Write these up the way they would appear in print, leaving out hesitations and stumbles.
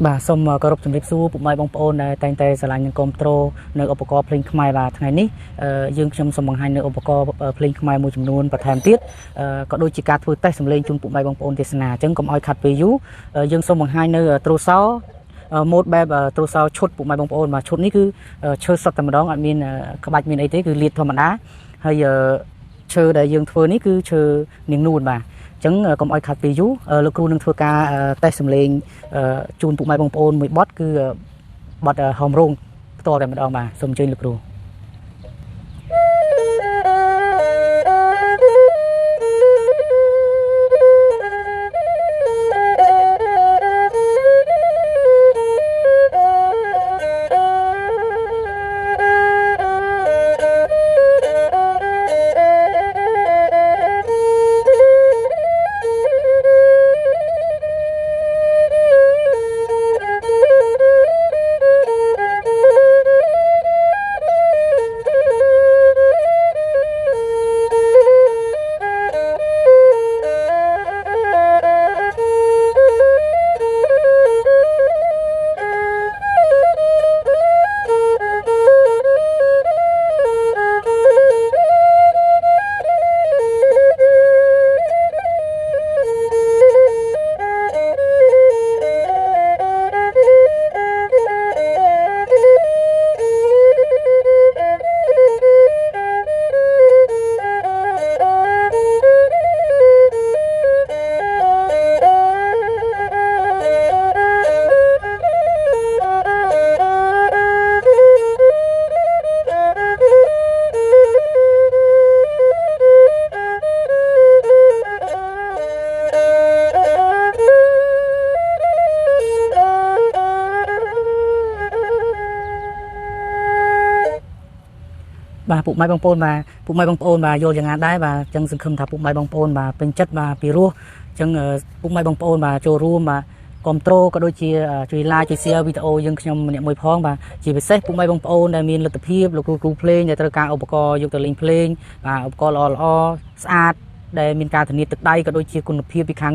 បាទសូមគោរពជំរាបសួរពុកម៉ែបងប្អូនដែលតែងតែស្រឡាញ់និងគាំទ្រនៅឧបករណ៍ភ្លេងខ្មែរបាទថ្ងៃនេះយើងខ្ញុំសូមបង្ហាញនៅឧបករណ៍ភ្លេងខ្មែរមួយចំនួនបន្ថែមទៀតក៏ដូចជាការធ្វើតេស្តសំឡេងជូនពុកម៉ែបងប្អូនទេសនាអញ្ចឹងកុំឲ្យខាត់ពេលយូរយើងសូមបង្ហាញនៅទ្រសោម៉ូតបែបទ្រសោឈុតពុកម៉ែបងប្អូនបាទឈុតនេះគឺឈើសុទ្ធតែម្ដងអត់មានក្បាច់មានអីទេគឺលាតធម្មតាហើយឈើដែលយើងធ្វើនេះគឺឈើនាងនួនបាទចឹងកុំឲ្យខាត់ពេលយូរលោកគ្រូនឹងធ្វើការតេស្តសំឡេងជូនពុកម៉ែបងប្អូនមួយបទគឺបទហោមរោងផ្ទាល់តែម្ដងបាទសូមអញ្ជើញលោកគ្រូបាទពុកម៉ែបងប្អូនបាទពុកម៉ែបងប្អូនបាទយល់យ៉ាងណាដែរបាទអញ្ចឹងសង្ឃឹមថាពុកម៉ែបងប្អូនបាទពេញចិត្តបាទពីរោះអញ្ចឹងពុកម៉ែបងប្អូនបាទចូលរួមបាទគ្រប់ត្រូលក៏ដូចជាជួយ like ជួយ share វីដេអូយើងខ្ញុំម្នាក់មួយផងបាទជាពិសេសពុកម៉ែបងប្អូនដែលមានលទ្ធភាពលោកគ្រូភ្លេងដែលត្រូវការឧបករណ៍យកទៅលេងភ្លេងបាទឧបករណ៍ល្អស្អាតដែលមានការធានាទឹកដៃក៏ដូចជាគុណភាពពីខាង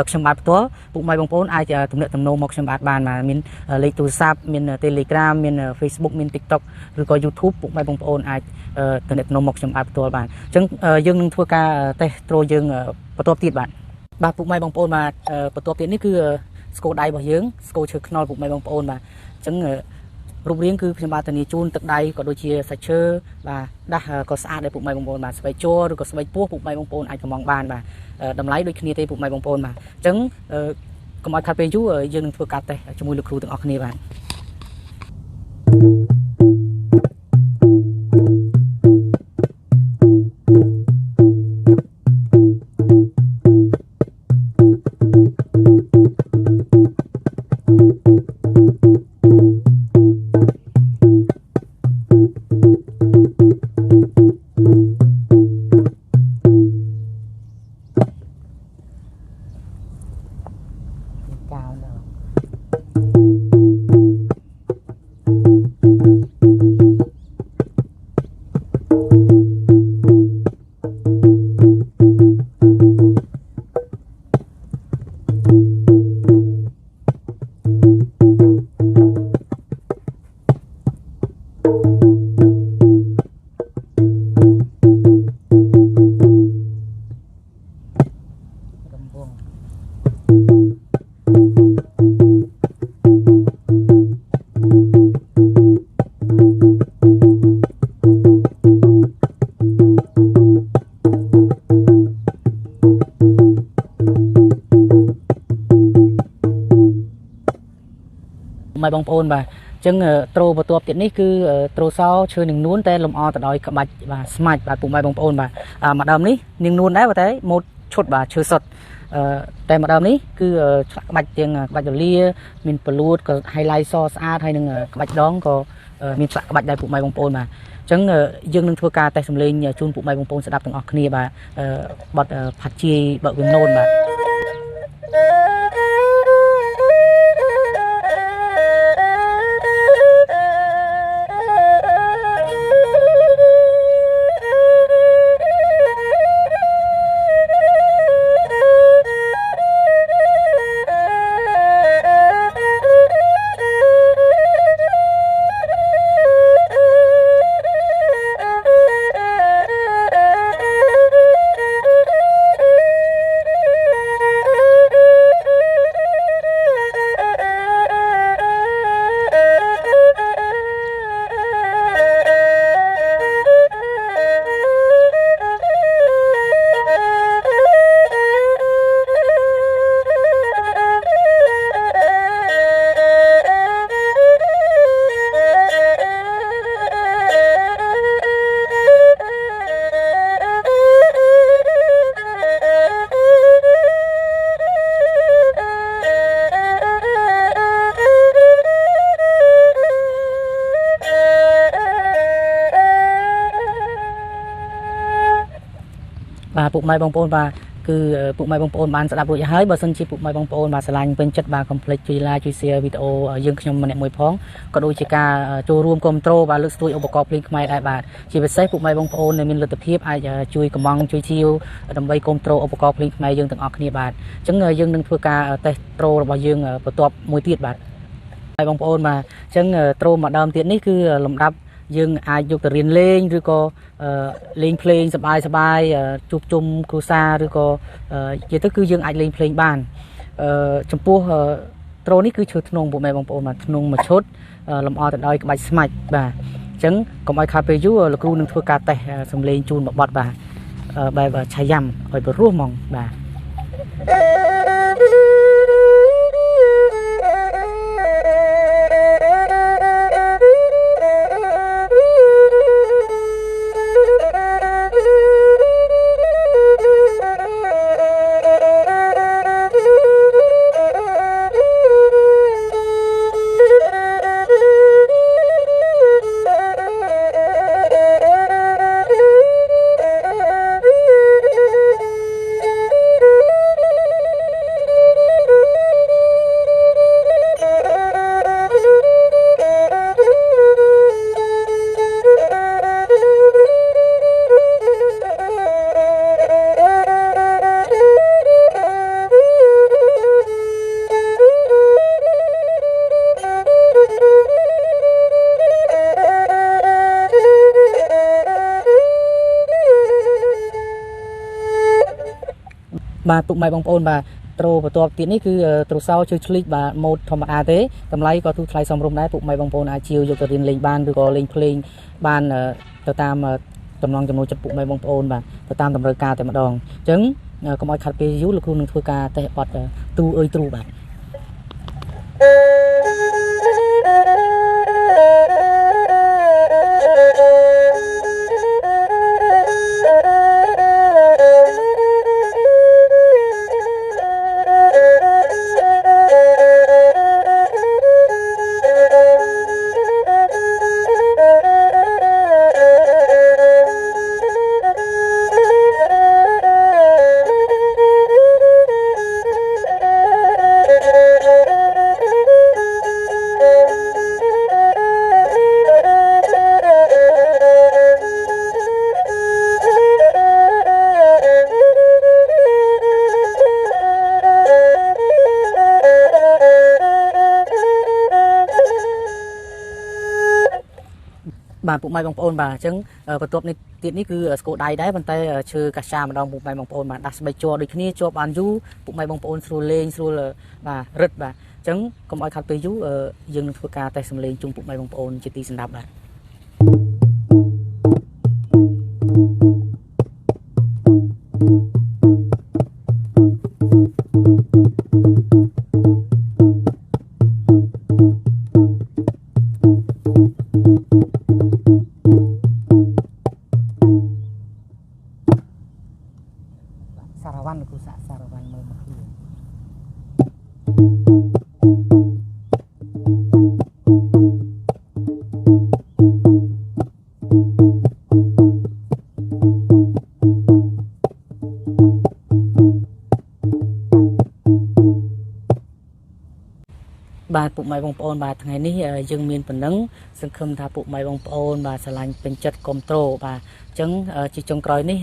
ខ្ញុំបាទផ្ទាល់ពុកម៉ែបងប្អូនអាចទំនាក់ទំនងមកខ្ញុំបាទបានមានលេខទូរស័ព្ទមាន Telegram មាន Facebook មាន TikTok ឬក៏ YouTube ពុកម៉ែបងប្អូនអាចទំនាក់ទំនងមកខ្ញុំបាទផ្ទាល់បានអញ្ចឹងយើងនឹងធ្វើការតេស្តត្រូលយើងបន្ទាប់ទៀតបាទពុកម៉ែបងប្អូនបាទបន្ទាប់ទៀតនេះគឺស្គរដៃរបស់យើងស្គរឈើខ្នុរពុកម៉ែបងប្អូនបាទអញ្ចឹងរូបរាងគឺខ្ញុំបាទធានាជូនទឹកដៃក៏ដូចជាសាច់ឈើបាទដាស់ក៏ស្អាតដែរពុកម៉ែបងប្អូនបាទស្បែកជ័រឬក៏ស្បែកពោះពុកម៉ែបងប្អូនអាចកំងបានបាទតម្លៃដូចគ្នាទេពុកម៉ែបងប្អូនបាទអញ្ចឹងកុំឲ្យខាត់ពេលយូរយើងនឹងធ្វើការតេស្តជាមួយលោកគ្រូទាំងអស់គ្នាបាទម៉ែបងប្អូនបាទអញ្ចឹងត្រូលបន្ទាប់ទៀតនេះគឺត្រូលសោឈើនាងនួនតែលម្អទៅដោយក្បាច់បាទស្មាច់បាទពុកម៉ែបងប្អូនបាទម្ដងនេះនាងនួនដែរតែម៉ូតឈុតបាទឈើសុទ្ធតែម្ដងនេះគឺឆ្លាក់ក្បាច់ទាំងក្បាច់រលាមានពលួតក៏ highlight សស្អាតហើយនឹងក្បាច់ដងក៏មានឆ្លាក់ក្បាច់ដែរពុកម៉ែបងប្អូនបាទអញ្ចឹងយើងនឹងធ្វើការតេស្តសំឡេងជូនពុកម៉ែបងប្អូនស្ដាប់ទាំងអស់គ្នាបាទបទផាត់ជាយបើកវានោនបាទ Thank you. បាទពុកម៉ែបងប្អូនបាទគឺពុកម៉ែបងប្អូនបានស្ដាប់រួចហើយបើសិនជាពុកម៉ែបងប្អូនបាទស្រឡាញ់ពេញចិត្តបាទកុំភ្លេចជួយ like ជួយ share វីដេអូយើងខ្ញុំម្នាក់មួយផងក៏ដូចជាការចូលរួមគ្រប់ត្រូលបាទលើកស្ទួយឧបករណ៍ភ្លេងខ្មែរដែរបាទជាពិសេសពុកម៉ែបងប្អូនដែលមានលទ្ធភាពអាចជួយកំងជួយជាវដើម្បីគ្រប់ត្រូលឧបករណ៍ភ្លេងខ្មែរយើងទាំងអស់គ្នាបាទអញ្ចឹងយើងនឹងធ្វើការតេស្តត្រូលរបស់យើងបន្ទាប់មួយទៀតបាទហើយបងប្អូនបាទអញ្ចឹងត្រូលមួយដើមទៀតនេះគឺលំដាប់យើងអាចយកទៅរៀនលេងឬក៏លេងភ្លេងសប្បាយជួបជុំគ្រួសារឬក៏និយាយទៅគឺយើងអាចលេងភ្លេងបានចំពោះត្រូលនេះគឺឈើធ្នង់ពុកម៉ែបងប្អូនបាទធ្នង់មួយឈុតលម្អទៅដោយក្បាច់ស្មាច់បាទអញ្ចឹងកុំឲ្យខាតពេលយូរលោកគ្រូនឹងធ្វើការតេស្តសំឡេងជូនមួយបទបាទបែបឆាយ៉ាំឲ្យព្រោះហ្មងបាទបាទពុកម៉ែបងប្អូនបាទត្រូលបន្ទាប់ទៀតនេះគឺត្រូលសោជួយឆ្លីកបាទម៉ូតធម្មតាទេតម្លៃក៏ទូថ្លៃសមរម្យដែរពុកម៉ែបងប្អូនអាចជាវយកទៅរៀនលេងបានឬក៏លេងភ្លេងបានទៅតាមចំណង់ចំណូលចិត្តពុកម៉ែបងប្អូនបាទទៅតាមតម្រូវការតែម្ដងអញ្ចឹងកុំឲ្យខាត់ពេលយូរលោកគ្រូនឹងធ្វើការតេស្តបទទូអើយទ្រូបាទបាទពុកម៉ែបងប្អូនបាទអញ្ចឹងបន្ទាប់នេះទៀតនេះគឺស្គរដៃដែរប៉ុន្តែឈើកាសាម្ដងពុកម៉ែបងប្អូនបាទដាស់ស្បែកជ័រដូចគ្នាជាប់បានយូរពុកម៉ែបងប្អូនស្រួលលេងស្រួលបាទរឹតបាទអញ្ចឹងកុំឲ្យខាត់ពេលយូរយើងនឹងធ្វើការតេស្តសំឡេងជូនពុកម៉ែបងប្អូនជាទីសម្រាប់បាទសារវ៉ាន់លោកគ្រូសាក់សារវ៉ាន់មើលមកខ្លួន បាទពុកម៉ែបងប្អូនបាទថ្ងៃនេះយើងមានប៉ុណ្ណឹងសង្ឃឹមថាពុកម៉ែបងប្អូនបាទស្រឡាញ់ពេញចិត្តគ្រប់ត្រូលបាទអញ្ចឹងជាចុងក្រោយនេះ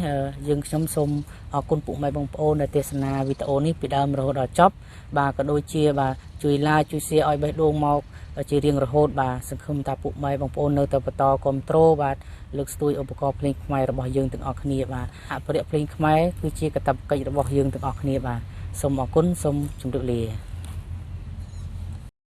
យើងខ្ញុំសូមអរគុណពុកម៉ែបងប្អូនដែលទេសនាវីដេអូនេះពីដើមរហូតដល់ចប់បាទក៏ដូចជាបាទជួយ like ជួយ share ឲ្យបេះដូងមកជារៀងរហូតបាទសង្ឃឹមថាពុកម៉ែបងប្អូននៅតែបន្តគ្រប់ត្រូលបាទលើកស្ទួយឧបករណ៍ភ្លេងខ្មែររបស់យើងទាំងអស់គ្នាបាទអភិរក្សភ្លេងខ្មែរគឺជាកាតព្វកិច្ចរបស់យើងទាំងអស់គ្នាបាទសូមអរគុណសូមជម្រាបលា